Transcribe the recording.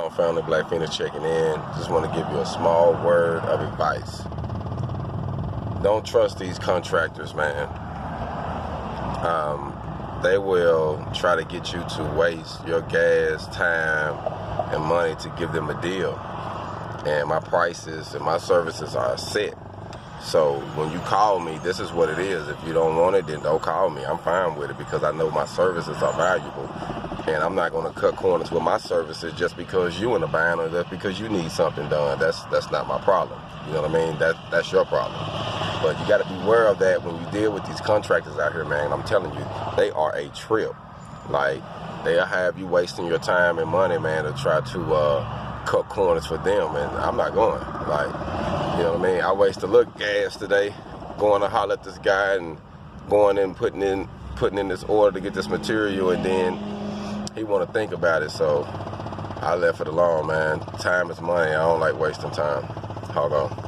on, family? Black Phoenix checking in. Just want to give you a small word of advice. Don't trust these contractors, man. They will try to get you to waste your gas, time, and money to give them a deal. And my prices and my services are set. So when you call me, this is what it is. If you don't want it, then don't call me. I'm fine with it because I know my services are valuable. And I'm not going to cut corners with my services just because you in a bind or just because you need something done. That's not my problem. You know what I mean? That's your problem. But you got to be aware of that when you deal with these contractors out here, man. I'm telling you, they are a trip. Like, they'll have you wasting your time and money, man, to try to cut corners for them. And I'm not going. Like, you know what I mean? I wasted a little gas today going to holler at this guy and going in, putting in this order to get this material, and then he want to think about it. So I left it alone, man. Time is money. I don't like wasting time. Hold on.